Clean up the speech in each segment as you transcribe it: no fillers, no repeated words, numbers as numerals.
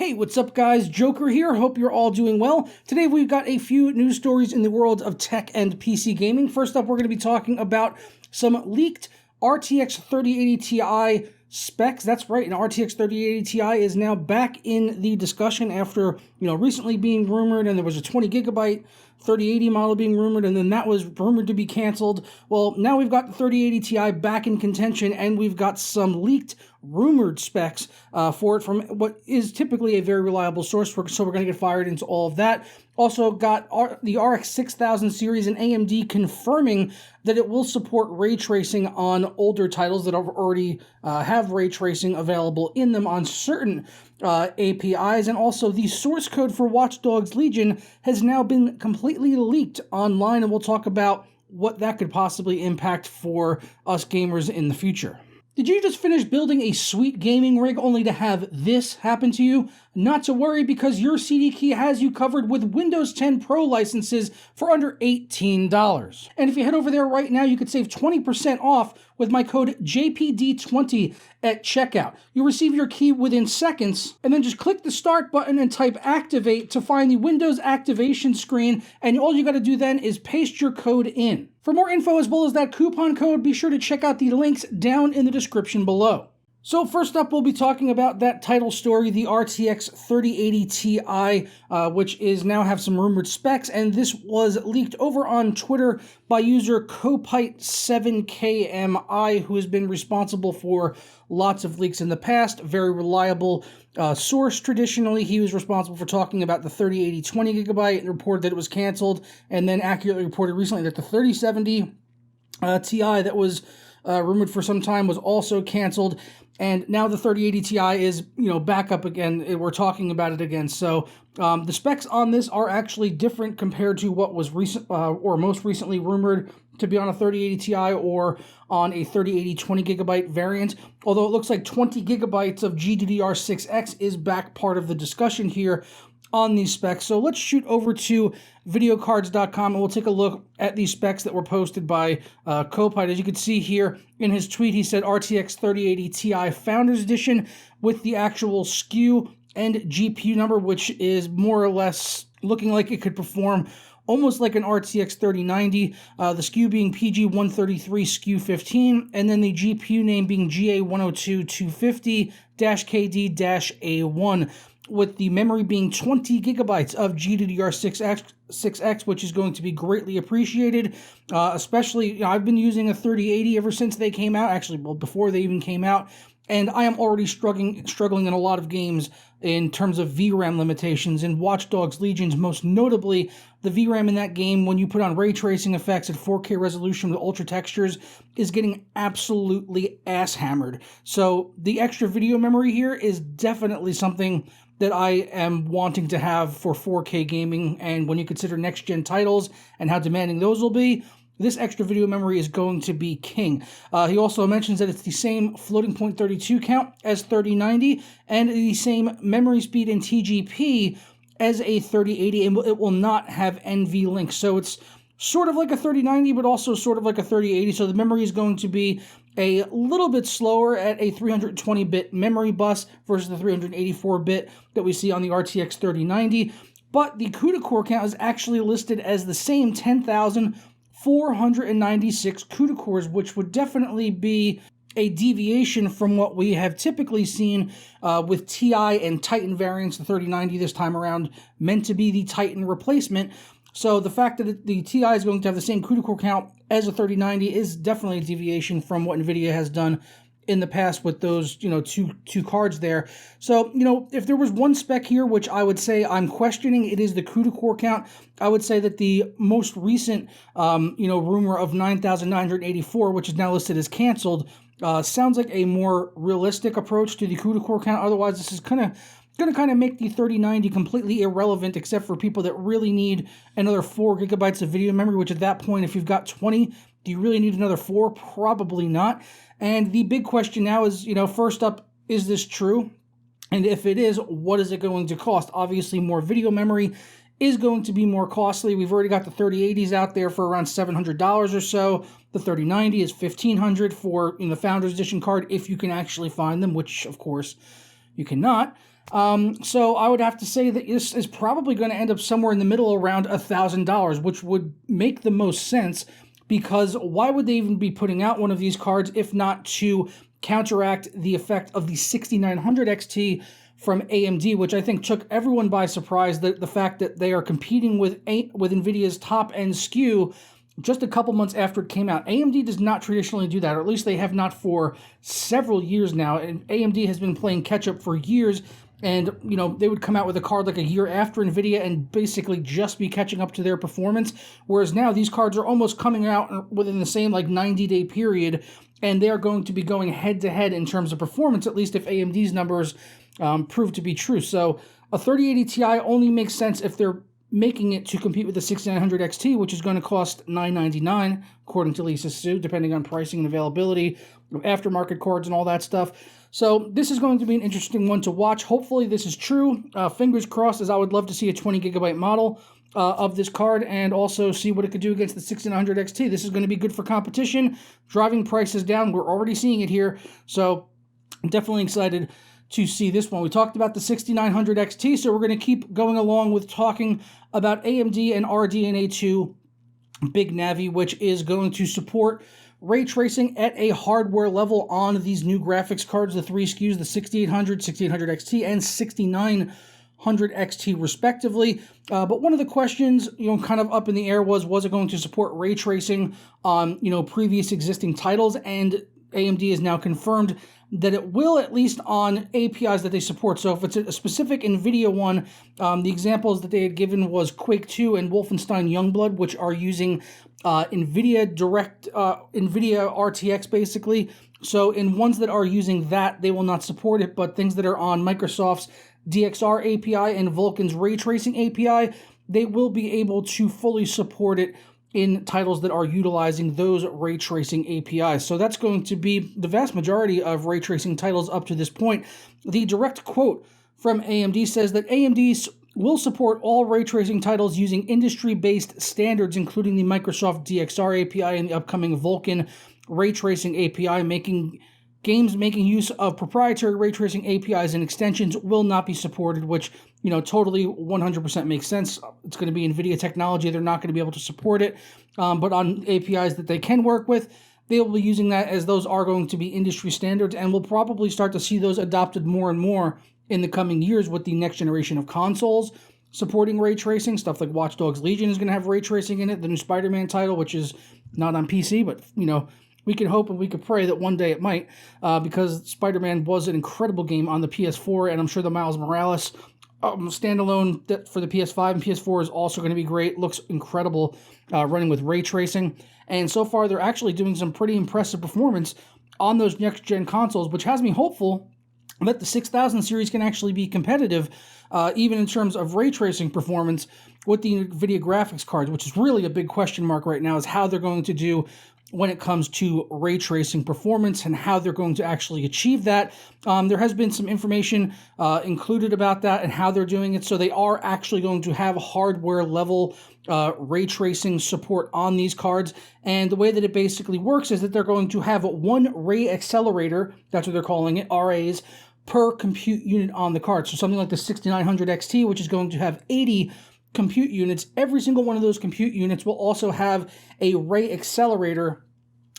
Hey, what's up guys? Joker here. Hope you're all doing well. Today we've got a few news stories in the world of tech and PC gaming. First up, we're going to be talking about some leaked RTX 3080 Ti specs. That's right, an RTX 3080 Ti is now back in the discussion after, recently being rumored, and there was a 20 gigabyte 3080 model being rumored, and then that was rumored to be canceled. Well, now we've got the 3080 Ti back in contention, and we've got some leaked rumored specs for it from what is typically a very reliable source, so we're going to get fired into all of that. Also got the RX 6000 series and AMD confirming that it will support ray tracing on older titles that already have ray tracing available in them on certain APIs, and also the source code for Watch Dogs Legion has now been completely leaked online, and we'll talk about what that could possibly impact for us gamers in the future. Did you just finish building a sweet gaming rig only to have this happen to you? Not to worry, because your CD Key has you covered with Windows 10 Pro licenses for under $18. And if you head over there right now, you could save 20% off with my code JPD20 at checkout. You'll receive your key within seconds, and then just click the start button and type activate to find the Windows activation screen, and all you got to do then is paste your code in. For more info as well as that coupon code, be sure to check out the links down in the description below. So first up, we'll be talking about that title story, the RTX 3080 Ti, which is now have some rumored specs, and this was leaked over on Twitter by user Copite7KMI, who has been responsible for lots of leaks in the past. Very reliable source traditionally. He was responsible for talking about the 3080 20 gigabyte and reported that it was canceled, and then accurately reported recently that the 3070 Ti that was rumored for some time was also canceled. And now the 3080 Ti is, back up again. We're talking about it again. So the specs on this are actually different compared to what was recent or most recently rumored to be on a 3080 Ti or on a 3080 20 gigabyte variant. Although it looks like 20 gigabytes of GDDR6X is back part of the discussion here on these specs. So let's shoot over to videocards.com and we'll take a look at these specs that were posted by Copite. As you can see here in his tweet, he said RTX 3080 Ti Founders Edition with the actual SKU and GPU number, which is more or less looking like it could perform almost like an RTX 3090, the SKU being PG133 SKU 15, and then the GPU name being GA102-250-KD-A1. with the memory being 20 gigabytes of GDDR6X, which is going to be greatly appreciated. Especially, I've been using a 3080 ever since they came out, actually, well, before they even came out, and I am already struggling in a lot of games in terms of VRAM limitations. In Watch Dogs Legions, most notably, the VRAM in that game, when you put on ray tracing effects at 4K resolution with ultra textures, is getting absolutely ass-hammered. So the extra video memory here is definitely something that I am wanting to have for 4K gaming, and when you consider next-gen titles and how demanding those will be, this extra video memory is going to be king. He also mentions that it's the same floating point 32 count as 3090 and the same memory speed in TGP as a 3080, and it will not have NVLink. So it's sort of like a 3090, but also sort of like a 3080. So the memory is going to be a little bit slower at a 320-bit memory bus versus the 384-bit that we see on the RTX 3090. But the CUDA core count is actually listed as the same 10,496 CUDA cores, which would definitely be a deviation from what we have typically seen with Ti and Titan variants. The 3090 this time around meant to be the Titan replacement. So the fact that the Ti is going to have the same CUDA core count as a 3090 is definitely a deviation from what NVIDIA has done in the past with those, two cards there. So, if there was one spec here, which I would say I'm questioning, it is the CUDA core count. I would say that the most recent, rumor of 9,984, which is now listed as canceled, sounds like a more realistic approach to the CUDA core count. Otherwise, this is going to kind of make the 3090 completely irrelevant, except for people that really need another 4 gigabytes of video memory, which at that point, if you've got 20, do you really need another 4? Probably not. And the big question now is, first up, is this true? And if it is, what is it going to cost? Obviously, more video memory is going to be more costly. We've already got the 3080s out there for around $700 or so. The 3090 is $1,500 for the Founders Edition card, if you can actually find them, which, of course, you cannot. So I would have to say that this is probably going to end up somewhere in the middle around $1,000, which would make the most sense, because why would they even be putting out one of these cards if not to counteract the effect of the 6900 XT from AMD, which I think took everyone by surprise, that the fact that they are competing with NVIDIA's top-end SKU just a couple months after it came out. AMD does not traditionally do that, or at least they have not for several years now, and AMD has been playing catch-up for years, and, you know, they would come out with a card like a year after NVIDIA and basically just be catching up to their performance, whereas now these cards are almost coming out within the same, like, 90-day period, and they are going to be going head-to-head in terms of performance, at least if AMD's numbers prove to be true. So a 3080 Ti only makes sense if they're making it to compete with the 6900 XT, which is going to cost $999, according to Lisa Su, depending on pricing and availability of aftermarket cards and all that stuff. So this is going to be an interesting one to watch. Hopefully this is true. Fingers crossed, as I would love to see a 20 gigabyte model of this card and also see what it could do against the 6900 XT. This is going to be good for competition, driving prices down. We're already seeing it here. So I'm definitely excited to see this one. We talked about the 6900 XT, so we're going to keep going along with talking about AMD and RDNA 2 Big Navi, which is going to support ray tracing at a hardware level on these new graphics cards, the three SKUs, the 6800, 6800 XT, and 6900 XT respectively. But one of the questions, you know, kind of up in the air was it going to support ray tracing on, you know, previous existing titles? And AMD has now confirmed that it will, at least on APIs that they support. So if it's a specific NVIDIA one, the examples that they had given was Quake 2 and Wolfenstein Youngblood, which are using NVIDIA RTX basically. So in ones that are using that, they will not support it, but things that are on Microsoft's DXR API and Vulkan's ray tracing API, they will be able to fully support it in titles that are utilizing those ray tracing APIs. So that's going to be the vast majority of ray tracing titles up to this point. The direct quote from AMD says that AMD will support all ray tracing titles using industry-based standards, including the Microsoft DXR API and the upcoming Vulkan ray tracing API. Games making use of proprietary ray tracing APIs and extensions will not be supported, which, you know, totally 100% makes sense. It's going to be NVIDIA technology. They're not going to be able to support it. But on APIs that they can work with, they will be using that, as those are going to be industry standards, and we'll probably start to see those adopted more and more in the coming years with the next generation of consoles supporting ray tracing. Stuff like Watch Dogs Legion is going to have ray tracing in it. The new Spider-Man title, which is not on PC, but, you know, we can hope and we could pray that one day it might, because Spider-Man was an incredible game on the PS4, and I'm sure the Miles Morales standalone for the PS5 and PS4 is also going to be great. Looks incredible running with ray tracing. And so far, they're actually doing some pretty impressive performance on those next-gen consoles, which has me hopeful that the 6000 series can actually be competitive, even in terms of ray tracing performance with the NVIDIA graphics cards, which is really a big question mark right now, is how they're going to do when it comes to ray tracing performance and how they're going to actually achieve that. There has been some information included about that and how they're doing it. So they are actually going to have hardware level ray tracing support on these cards. And the way that it basically works is that they're going to have one ray accelerator, that's what they're calling it, RAs, per compute unit on the card. So something like the 6900 XT, which is going to have 80 compute units. Every single one of those compute units will also have a ray accelerator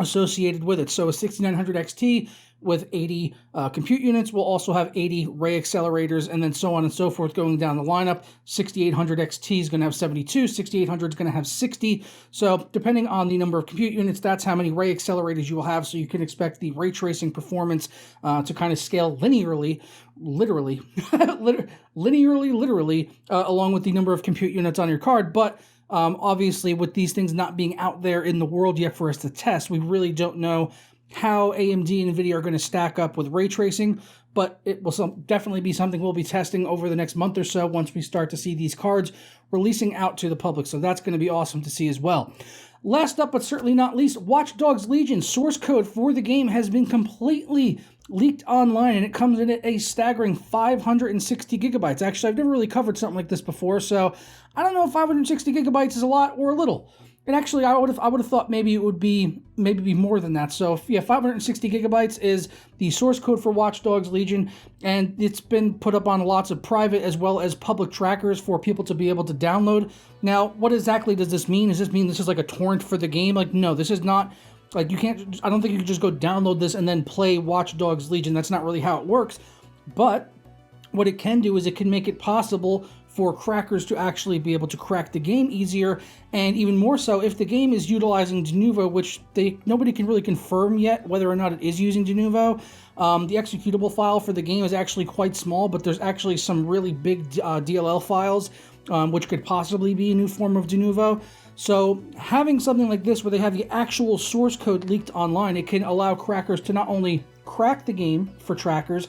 associated with it. So a 6900 XT with 80 compute units will also have 80 ray accelerators, and then so on and so forth going down the lineup. 6800 XT is going to have 72, 6800 is going to have 60. So depending on the number of compute units, that's how many ray accelerators you will have. So you can expect the ray tracing performance to kind of scale linearly, along with the number of compute units on your card. But obviously, with these things not being out there in the world yet for us to test, we really don't know how AMD and NVIDIA are going to stack up with ray tracing, but it will definitely be something we'll be testing over the next month or so once we start to see these cards releasing out to the public. So that's going to be awesome to see as well. Last up, but certainly not least, Watch Dogs Legion. Source code for the game has been completely leaked online, and it comes in at a staggering 560 gigabytes. Actually, I've never really covered something like this before, so I don't know if 560 gigabytes is a lot or a little. And actually, I would have thought maybe it would be more than that. So yeah, 560 gigabytes is the source code for Watch Dogs Legion, and it's been put up on lots of private as well as public trackers for people to be able to download. Now, what exactly does this mean? Does this mean this is like a torrent for the game? Like, no, this is not. Like, you can't. I don't think you can just go download this and then play Watch Dogs Legion. That's not really how it works. But what it can do is it can make it possible for crackers to actually be able to crack the game easier, and even more so if the game is utilizing Denuvo, which nobody can really confirm yet whether or not it is using Denuvo. The executable file for the game is actually quite small, but there's actually some really big DLL files, which could possibly be a new form of Denuvo. So having something like this where they have the actual source code leaked online, it can allow crackers to not only crack the game for trackers,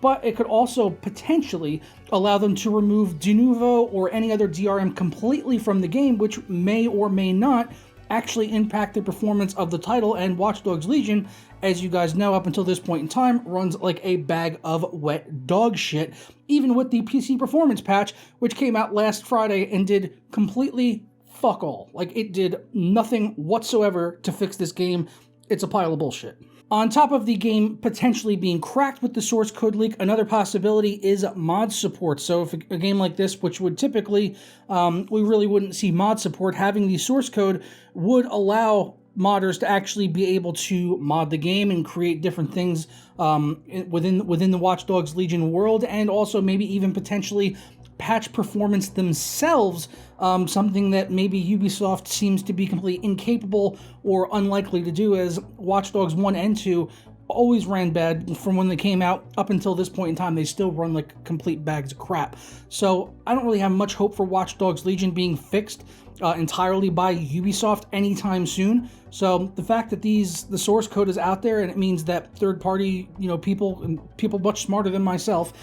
but it could also potentially allow them to remove Denuvo or any other DRM completely from the game, which may or may not actually impact the performance of the title. And Watch Dogs Legion, as you guys know, up until this point in time, runs like a bag of wet dog shit, even with the PC performance patch, which came out last Friday and did completely fuck all. Like, it did nothing whatsoever to fix this game. It's a pile of bullshit. On top of the game potentially being cracked with the source code leak, another possibility is mod support. So if a game like this, which would typically, we really wouldn't see mod support, having the source code would allow modders to actually be able to mod the game and create different things within the Watch Dogs Legion world, and also maybe even potentially patch performance themselves, something that maybe Ubisoft seems to be completely incapable or unlikely to do, as Watch Dogs 1 and 2 always ran bad from when they came out up until this point in time. They still run like complete bags of crap. So I don't really have much hope for Watch Dogs Legion being fixed entirely by Ubisoft anytime soon. So the fact that the source code is out there, and it means that third-party, people, and people much smarter than myself,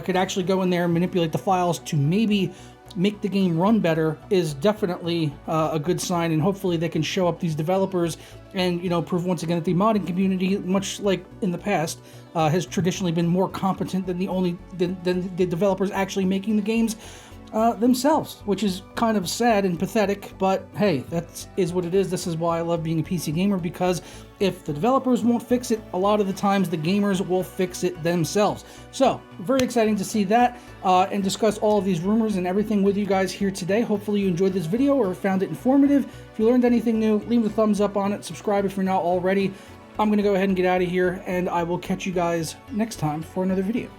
could actually go in there and manipulate the files to maybe make the game run better, is definitely a good sign. And hopefully they can show up these developers and prove once again that the modding community, much like in the past, has traditionally been more competent than the developers actually making the games themselves, which is kind of sad and pathetic, but hey, that is what it is. This is why I love being a PC gamer, because if the developers won't fix it, a lot of the times the gamers will fix it themselves. So, very exciting to see that and discuss all of these rumors and everything with you guys here today. Hopefully you enjoyed this video or found it informative. If you learned anything new, leave a thumbs up on it, subscribe if you're not already. I'm going to go ahead and get out of here, and I will catch you guys next time for another video.